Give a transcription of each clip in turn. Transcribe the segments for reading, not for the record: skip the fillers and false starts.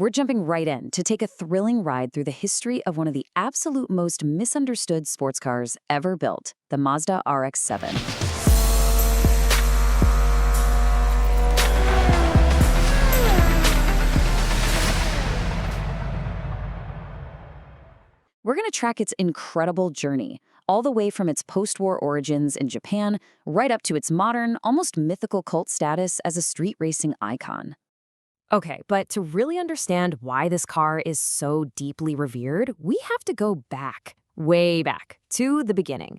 We're jumping right in to take a thrilling ride through the history of one of the absolute most misunderstood sports cars ever built, the Mazda RX-7. We're going to track its incredible journey, all the way from its post-war origins in Japan, right up to its modern, almost mythical cult status as a street racing icon. Okay, but to really understand why this car is so deeply revered, we have to go back, way back, to the beginning.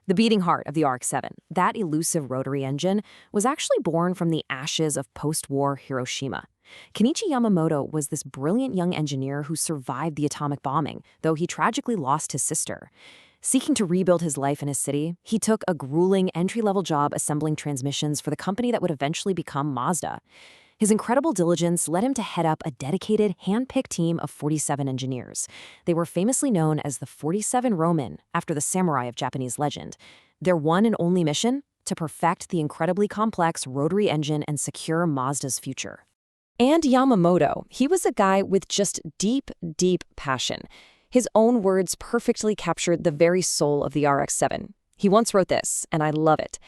The beating heart of the RX-7, that elusive rotary engine, was actually born from the ashes of post-war Hiroshima. Kenichi Yamamoto was this brilliant young engineer who survived the atomic bombing, though he tragically lost his sister. Seeking to rebuild his life in his city, he took a grueling entry-level job assembling transmissions for the company that would eventually become Mazda. His incredible diligence led him to head up a dedicated, hand-picked team of 47 engineers. They were famously known as the 47 Ronin, after the samurai of Japanese legend. Their one and only mission? To perfect the incredibly complex rotary engine and secure Mazda's future. And Yamamoto, he was a guy with just deep, deep passion. His own words perfectly captured the very soul of the RX-7. He once wrote this, and I love it.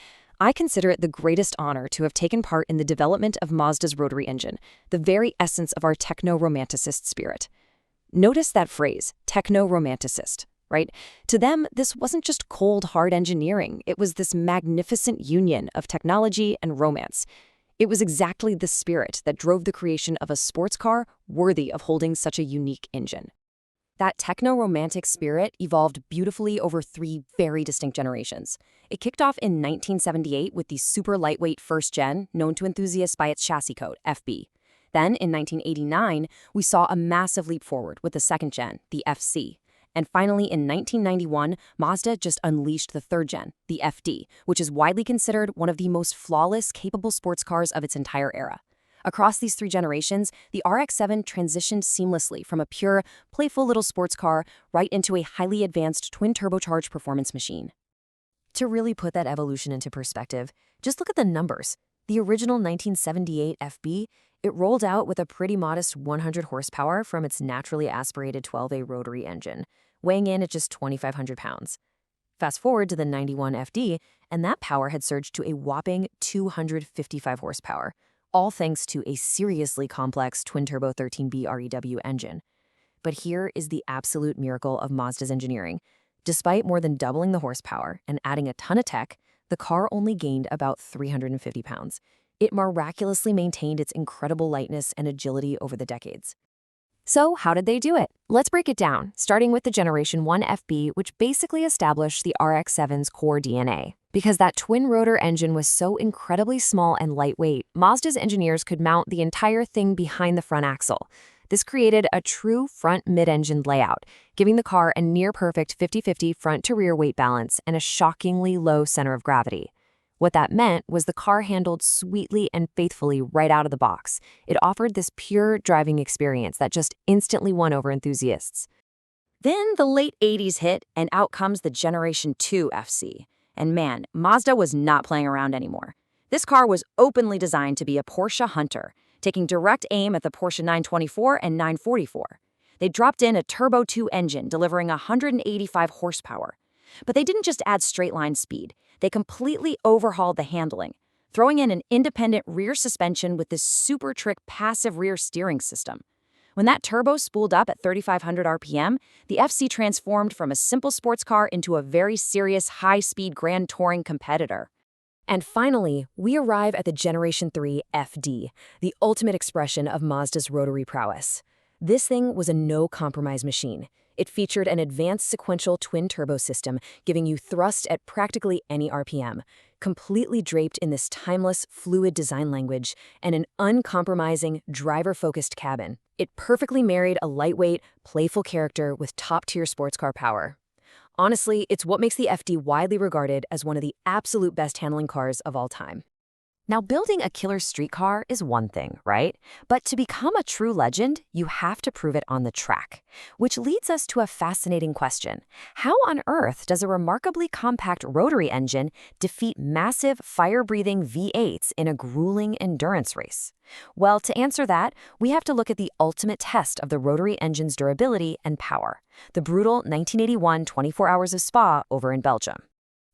I consider it the greatest honor to have taken part in the development of Mazda's rotary engine, the very essence of our techno-romanticist spirit. Notice that phrase, techno-romanticist, right? To them, this wasn't just cold, hard engineering. It was this magnificent union of technology and romance. It was exactly the spirit that drove the creation of a sports car worthy of holding such a unique engine. That techno-romantic spirit evolved beautifully over three very distinct generations. It kicked off in 1978 with the super lightweight first gen, known to enthusiasts by its chassis code, FB. Then, in 1989, we saw a massive leap forward with the second gen, the FC. And finally, in 1991, Mazda just unleashed the third gen, the FD, which is widely considered one of the most flawless, capable sports cars of its entire era. Across these three generations, the RX-7 transitioned seamlessly from a pure, playful little sports car right into a highly advanced twin-turbocharged performance machine. To really put that evolution into perspective, just look at the numbers. The original 1978 FB, it rolled out with a pretty modest 100 horsepower from its naturally aspirated 12A rotary engine, weighing in at just 2,500 pounds. Fast forward to the 91 FD, and that power had surged to a whopping 255 horsepower, all thanks to a seriously complex twin-turbo 13B REW engine. But here is the absolute miracle of Mazda's engineering. Despite more than doubling the horsepower and adding a ton of tech, the car only gained about 350 pounds. It miraculously maintained its incredible lightness and agility over the decades. So how did they do it? Let's break it down, starting with the Generation 1 FB, which basically established the RX-7's core DNA. Because that twin-rotor engine was so incredibly small and lightweight, Mazda's engineers could mount the entire thing behind the front axle. This created a true front mid-engine layout, giving the car a near-perfect 50-50 front-to-rear weight balance and a shockingly low center of gravity. What that meant was the car handled sweetly and faithfully right out of the box. It offered this pure driving experience that just instantly won over enthusiasts. Then the late 80s hit, and out comes the Generation 2 FC. And man, Mazda was not playing around anymore. This car was openly designed to be a Porsche hunter, taking direct aim at the Porsche 924 and 944. They dropped in a Turbo 2 engine, delivering 185 horsepower. But they didn't just add straight-line speed. They completely overhauled the handling, throwing in an independent rear suspension with this super trick passive rear steering system. When that turbo spooled up at 3,500 RPM, the FC transformed from a simple sports car into a very serious high-speed grand touring competitor. And finally, we arrive at the Generation 3 FD, the ultimate expression of Mazda's rotary prowess. This thing was a no-compromise machine. It featured an advanced sequential twin-turbo system, giving you thrust at practically any RPM, completely draped in this timeless, fluid design language, and an uncompromising, driver-focused cabin. It perfectly married a lightweight, playful character with top-tier sports car power. Honestly, it's what makes the FD widely regarded as one of the absolute best handling cars of all time. Now, building a killer street car is one thing, right? But to become a true legend, you have to prove it on the track. Which leads us to a fascinating question. How on earth does a remarkably compact rotary engine defeat massive, fire-breathing V8s in a grueling endurance race? Well, to answer that, we have to look at the ultimate test of the rotary engine's durability and power, the brutal 1981 24 Hours of Spa over in Belgium.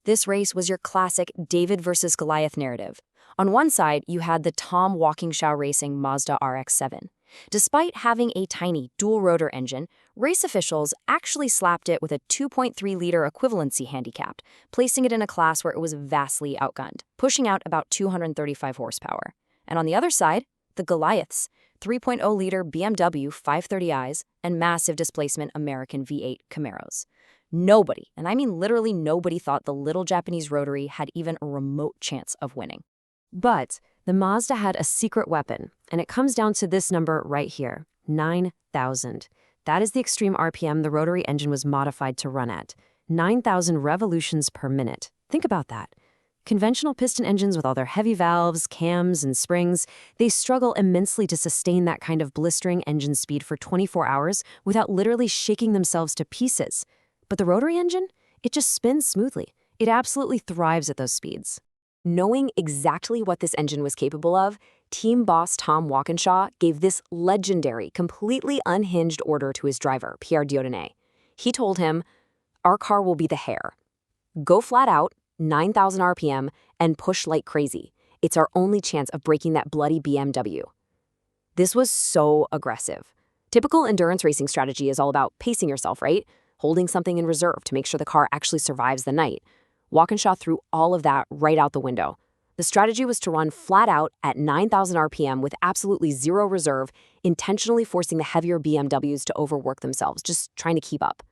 This race was your classic David versus Goliath narrative. On one side, you had the Tom Walkinshaw Racing Mazda RX-7. Despite having a tiny dual-rotor engine, race officials actually slapped it with a 2.3-liter equivalency handicap, placing it in a class where it was vastly outgunned, pushing out about 235 horsepower. And on the other side, the Goliaths, 3.0-liter BMW 530i's and massive displacement American V8 Camaros. Nobody, and I mean literally nobody, thought the little Japanese Rotary had even a remote chance of winning. But the Mazda had a secret weapon, and it comes down to this number right here, 9,000. That is the extreme RPM the rotary engine was modified to run at. 9,000 revolutions per minute. Think about that. Conventional piston engines with all their heavy valves, cams, and springs, they struggle immensely to sustain that kind of blistering engine speed for 24 hours without literally shaking themselves to pieces. But the rotary engine, it just spins smoothly. It absolutely thrives at those speeds. Knowing exactly what this engine was capable of, team boss Tom Walkinshaw gave this legendary, completely unhinged order to his driver, Pierre Dieudonné. He told him, "Our car will be the hare. Go flat out, 9,000 RPM, and push like crazy. It's our only chance of breaking that bloody BMW." This was so aggressive. Typical endurance racing strategy is all about pacing yourself, right? Holding something in reserve to make sure the car actually survives the night. Walkinshaw threw all of that right out the window. The strategy was to run flat out at 9,000 RPM with absolutely zero reserve, intentionally forcing the heavier BMWs to overwork themselves, just trying to keep up.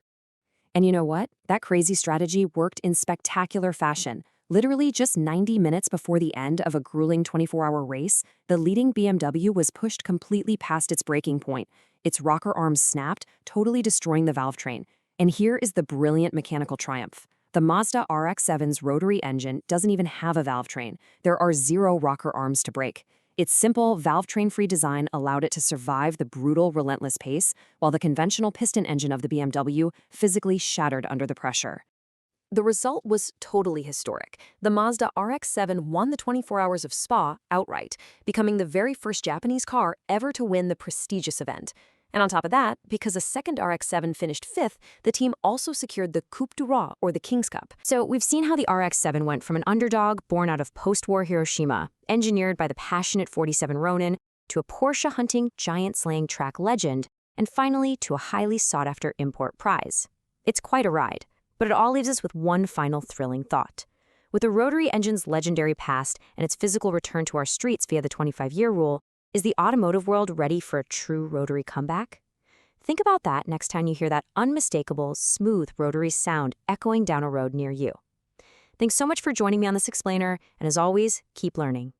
And you know what? That crazy strategy worked in spectacular fashion. Literally just 90 minutes before the end of a grueling 24-hour race, the leading BMW was pushed completely past its breaking point. Its rocker arms snapped, totally destroying the valve train. And here is the brilliant mechanical triumph. The Mazda RX-7's rotary engine doesn't even have a valve train. There are 0 rocker arms to break. Its simple, valve train-free design allowed it to survive the brutal, relentless pace, while the conventional piston engine of the BMW physically shattered under the pressure. The result was totally historic. The Mazda RX-7 won the 24 Hours of Spa outright, becoming the very first Japanese car ever to win the prestigious event. And on top of that, because a second RX-7 finished 5th, the team also secured the Coupe du Roi, or the King's Cup. So we've seen how the RX-7 went from an underdog born out of post-war Hiroshima, engineered by the passionate 47 Ronin, to a Porsche-hunting, giant-slaying track legend, and finally to a highly sought-after import prize. It's quite a ride, but it all leaves us with one final thrilling thought. With the rotary engine's legendary past and its physical return to our streets via the 25-year rule, is the automotive world ready for a true rotary comeback? Think about that next time you hear that unmistakable, smooth rotary sound echoing down a road near you. Thanks so much for joining me on this explainer, and as always, keep learning.